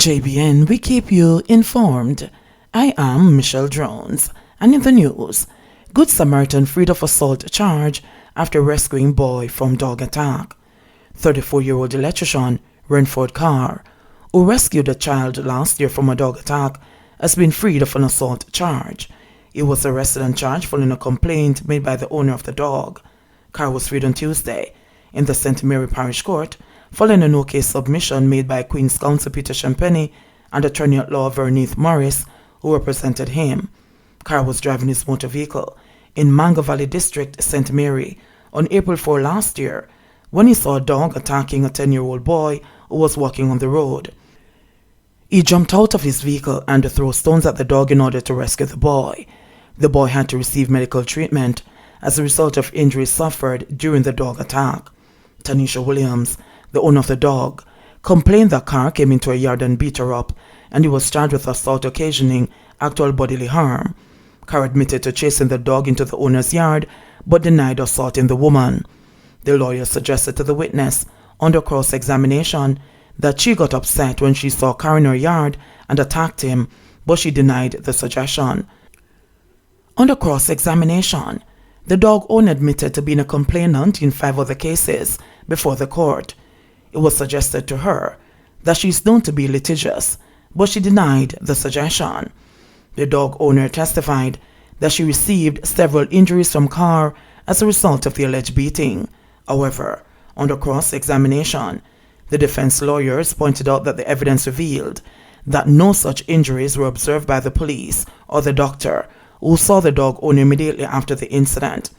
JBN, we keep you informed. I am Michelle Jones, and in the news, Good Samaritan freed of assault charge after rescuing boy from dog attack. 34-year-old electrician Renford Carr, who rescued a child last year from a dog attack, has been freed of an assault charge. He was arrested and charged following a complaint made by the owner of the dog. Carr was freed on Tuesday in the St. Mary Parish Court following a no-case submission made by Queen's Counsel Peter Champagne and attorney-at-law Verneith Morris, who represented him. Carr was driving his motor vehicle in Mango Valley District, St. Mary, on April 4 last year when he saw a dog attacking a 10-year-old boy who was walking on the road. He jumped out of his vehicle and threw stones at the dog in order to rescue the boy. The boy had to receive medical treatment as a result of injuries suffered during the dog attack. Tanisha Williams, the owner of the dog, complained that Carr came into a yard and beat her up, and he was charged with assault occasioning actual bodily harm. Carr admitted to chasing the dog into the owner's yard, but denied assaulting the woman. The lawyer suggested to the witness, under cross-examination, that she got upset when she saw Carr in her yard and attacked him, but she denied the suggestion. Under cross-examination, the dog owner admitted to being a complainant in 5 other cases before the court. It was suggested to her that she is known to be litigious, but she denied the suggestion. The dog owner testified that she received several injuries from Carr as a result of the alleged beating. However, under cross-examination, the defense lawyers pointed out that the evidence revealed that no such injuries were observed by the police or the doctor, who saw the dog owner immediately after the incident.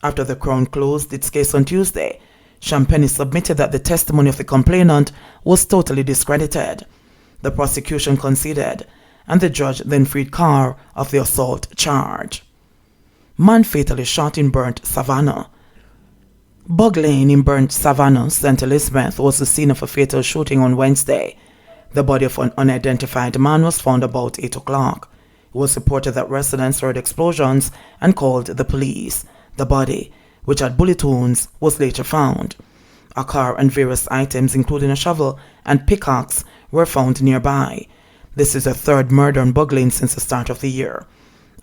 After the Crown closed its case on Tuesday, Champagne submitted that the testimony of the complainant was totally discredited. The prosecution conceded, and the judge then freed Carr of the assault charge. Man fatally shot in Burnt Savannah. Bug Lane in Burnt Savannah, St. Elizabeth, was the scene of a fatal shooting on Wednesday. The body of an unidentified man was found about 8 o'clock. It was reported that residents heard explosions and called the police. The body, which had bullet wounds, was later found. A car and various items, including a shovel and pickaxe, were found nearby. This is the third murder on Bug Lane since the start of the year.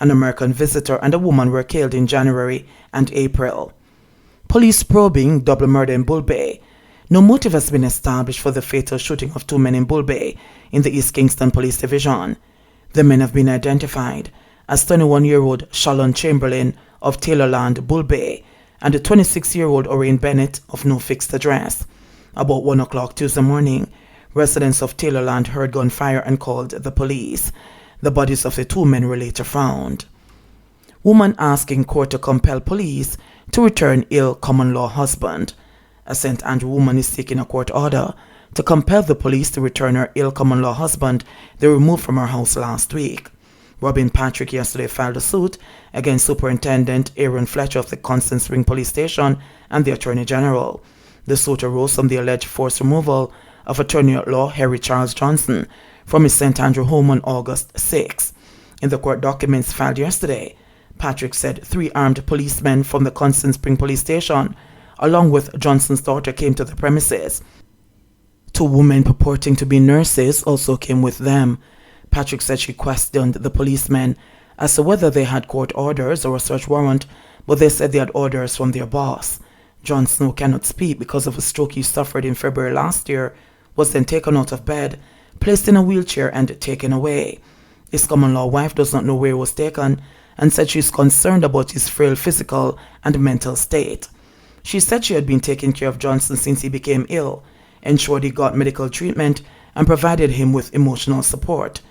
An American visitor and a woman were killed in January and April. Police probing double murder in Bull Bay. No motive has been established for the fatal shooting of 2 men in Bull Bay in the East Kingston Police Division. The men have been identified as 21-year-old Shalon Chamberlain of Taylorland, Bull Bay, and the 26-year-old Orion Bennett of no fixed address. About 1 o'clock Tuesday morning, residents of Taylorland heard gunfire and called the police. The bodies of the 2 men were later found. Woman asking court to compel police to return ill common-law husband. A St. Andrew woman is seeking a court order to compel the police to return her ill common-law husband they removed from her house last week. Robin Patrick yesterday filed a suit against Superintendent Aaron Fletcher of the Constant Spring Police Station and the Attorney General. The suit arose from the alleged forced removal of Attorney-at-Law Harry Charles Johnson from his St. Andrew home on August 6. In the court documents filed yesterday, Patrick said 3 armed policemen from the Constant Spring Police Station, along with Johnson's daughter, came to the premises. 2 women purporting to be nurses also came with them. Patrick said she questioned the policemen as to whether they had court orders or a search warrant, but they said they had orders from their boss. Johnson, who cannot speak because of a stroke he suffered in February last year, was then taken out of bed, placed in a wheelchair and taken away. His common-law wife does not know where he was taken and said she is concerned about his frail physical and mental state. She said she had been taking care of Johnson since he became ill, ensured he got medical treatment, and provided him with emotional support.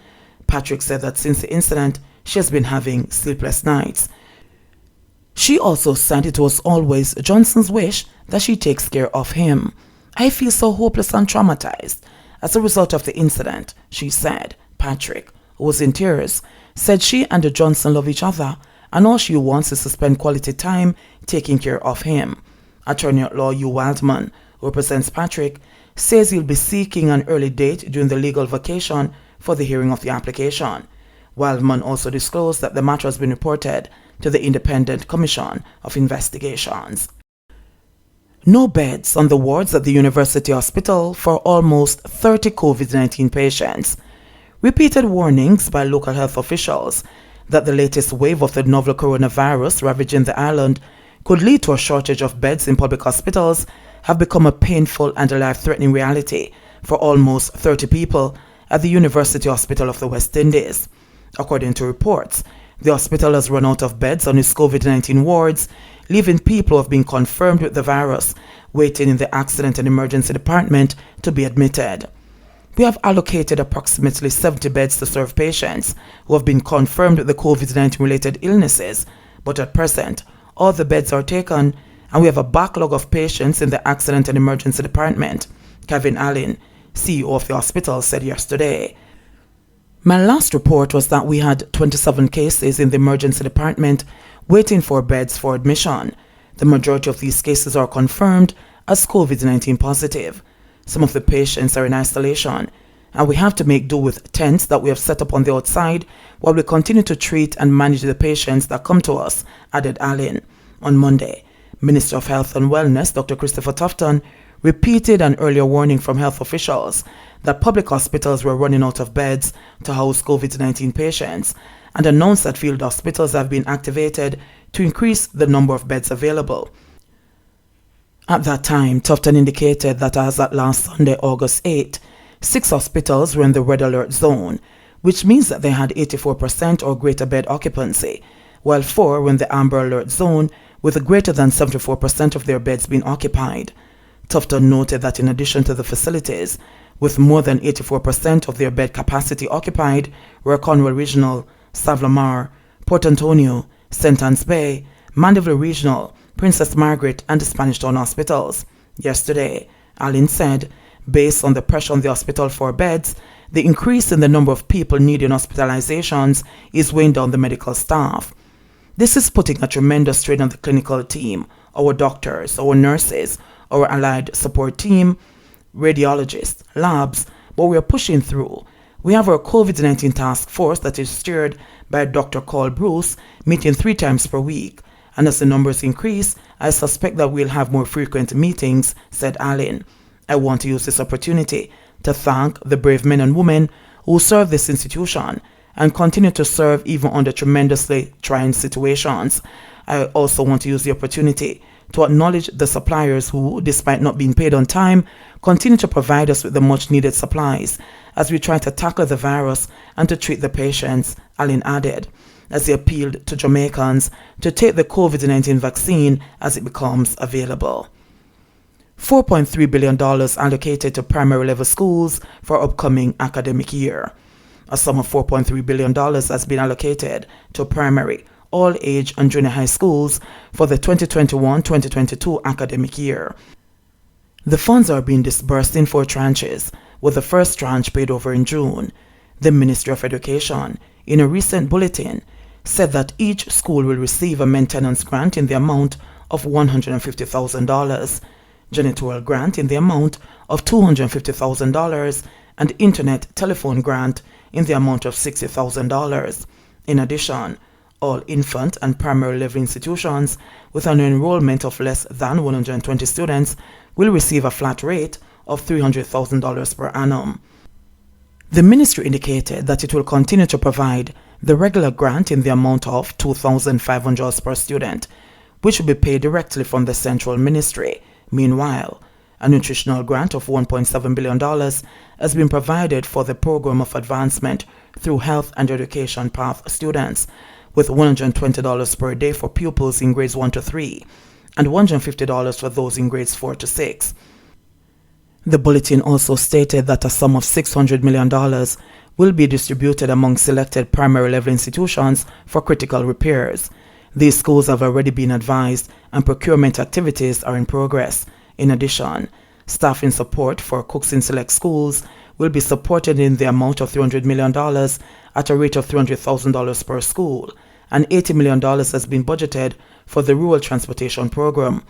Patrick said that since the incident, she has been having sleepless nights. She also said it was always Johnson's wish that she takes care of him. I feel so hopeless and traumatized as a result of the incident, she said. Patrick, who was in tears, said she and Johnson love each other and all she wants is to spend quality time taking care of him. Attorney-at-Law Hugh Wildman, who represents Patrick, says he'll be seeking an early date during the legal vacation for the hearing of the application. Wildman also disclosed that the matter has been reported to the Independent Commission of Investigations. No beds on the wards at the University Hospital for almost 30 COVID-19 patients. Repeated warnings by local health officials that the latest wave of the novel coronavirus ravaging the island could lead to a shortage of beds in public hospitals have become a painful and a life-threatening reality for almost 30 people at the University Hospital of the West Indies. According to reports, the hospital has run out of beds on its COVID-19 wards, leaving people who have been confirmed with the virus waiting in the accident and emergency department to be admitted. We have allocated approximately 70 beds to serve patients who have been confirmed with the COVID-19 related illnesses, but at present, all the beds are taken and we have a backlog of patients in the accident and emergency department, Kevin Allen, CEO of the hospital, said yesterday. My last report was that we had 27 cases in the emergency department waiting for beds for admission. The majority of these cases are confirmed as COVID-19 positive. Some of the patients are in isolation, and we have to make do with tents that we have set up on the outside while we continue to treat and manage the patients that come to us, added Allen. On Monday, Minister of Health and Wellness, Dr. Christopher Tufton, repeated an earlier warning from health officials that public hospitals were running out of beds to house COVID-19 patients and announced that field hospitals have been activated to increase the number of beds available. At that time, Tufton indicated that as at last Sunday, August 8, 6 hospitals were in the red alert zone, which means that they had 84% or greater bed occupancy, while 4 were in the amber alert zone with a greater than 74% of their beds being occupied. Tufton noted that in addition to the facilities, with more than 84% of their bed capacity occupied, were Cornwall Regional, Savlamar, Port Antonio, St. Anne's Bay, Mandeville Regional, Princess Margaret and the Spanish Town hospitals. Yesterday, Allen said, based on the pressure on the hospital for beds, the increase in the number of people needing hospitalizations is weighing down the medical staff. This is putting a tremendous strain on the clinical team, our doctors, our nurses, our allied support team, radiologists, labs, but we are pushing through. We have our COVID-19 task force that is steered by Dr. Carl Bruce, meeting 3 times per week. And as the numbers increase, I suspect that we'll have more frequent meetings, said Allen. I want to use this opportunity to thank the brave men and women who serve this institution and continue to serve even under tremendously trying situations. I also want to use the opportunity to acknowledge the suppliers who, despite not being paid on time, continue to provide us with the much needed supplies as we try to tackle the virus and to treat the patients, Allen added, as he appealed to Jamaicans to take the COVID-19 vaccine as it becomes available. $4.3 billion allocated to primary level schools for upcoming academic year. A sum of $4.3 billion has been allocated to primary, all-age and junior high schools for the 2021-2022 academic year. The funds are being disbursed in 4 tranches, with the first tranche paid over in June. The Ministry of Education, in a recent bulletin, said that each school will receive a maintenance grant in the amount of $150,000, janitorial grant in the amount of $250,000, and internet telephone grant in the amount of $60,000. In addition, all infant and primary level institutions with an enrollment of less than 120 students will receive a flat rate of $300,000 per annum. The ministry indicated that it will continue to provide the regular grant in the amount of $2,500 per student, which will be paid directly from the central ministry. Meanwhile, a nutritional grant of $1.7 billion has been provided for the program of advancement through health and education path students, with $120 per day for pupils in grades 1 to 3 and $150 for those in grades 4 to 6. The bulletin also stated that a sum of $600 million will be distributed among selected primary level institutions for critical repairs. These schools have already been advised and procurement activities are in progress. In addition, staffing support for cooks in select schools will be supported in the amount of $300 million at a rate of $300,000 per school, and $80 million has been budgeted for the Rural Transportation Program.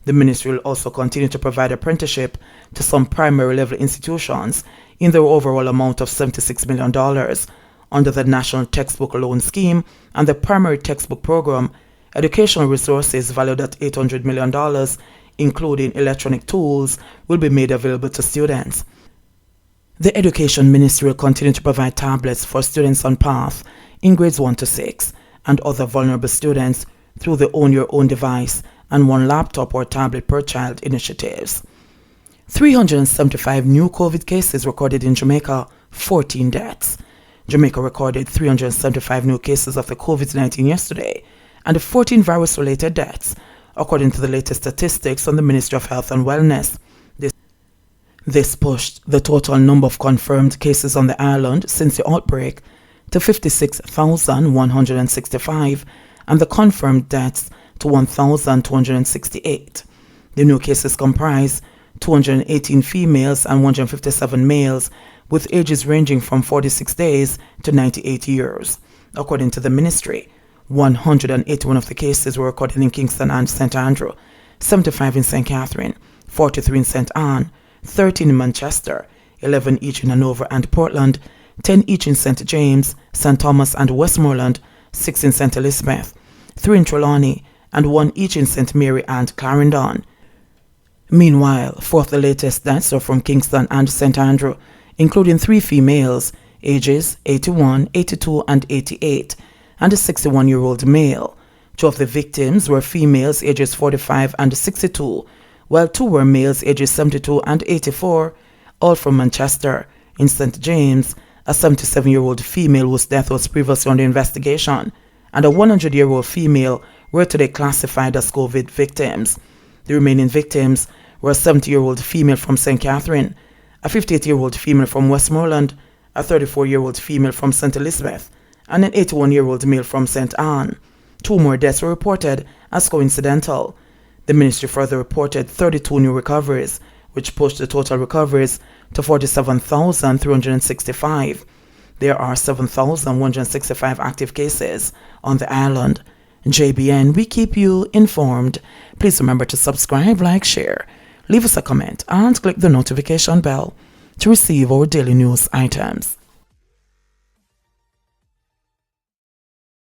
The ministry will also continue to provide apprenticeship to some primary level institutions in the overall amount of $76 million. Under the National Textbook Loan Scheme and the Primary Textbook Program, educational resources valued at $800 million including electronic tools, will be made available to students. The Education Ministry will continue to provide tablets for students on PATH in grades 1 to 6 and other vulnerable students through the Own Your Own device and one laptop or tablet per child initiatives. 375 new COVID cases recorded in Jamaica, 14 deaths. Jamaica recorded 375 new cases of the COVID-19 yesterday and 14 virus-related deaths, according to the latest statistics from the Ministry of Health and Wellness. This pushed the total number of confirmed cases on the island since the outbreak to 56,165 and the confirmed deaths to 1,268. The new cases comprise 218 females and 157 males with ages ranging from 46 days to 98 years. According to the ministry, 181 of the cases were recorded in Kingston and St. Andrew, 75 in St. Catherine, 43 in St. Anne, 13 in Manchester, 11 each in Hanover and Portland, 10 each in St. James, St. Thomas and Westmoreland, 6 in St. Elizabeth, 3 in Trelawney, and 1 each in St. Mary and Clarendon. Meanwhile, 4 of the latest deaths are from Kingston and St. Andrew, including 3 females, ages 81, 82, and 88, and a 61-year-old male. 2 of the victims were females, ages 45 and 62, while 2 were males, ages 72 and 84, all from Manchester. In St. James, a 77-year-old female whose death was previously under investigation, and a 100-year-old female were today classified as COVID victims. The remaining victims were a 70-year-old female from St. Catherine, a 58-year-old female from Westmoreland, a 34-year-old female from St. Elizabeth, and an 81-year-old male from St. Anne. 2 more deaths were reported as coincidental. The ministry further reported 32 new recoveries, which pushed the total recoveries to 47,365. There are 7,165 active cases on the island. JBN, we keep you informed. Please remember to subscribe, like, share, leave us a comment, and click the notification bell to receive our daily news items.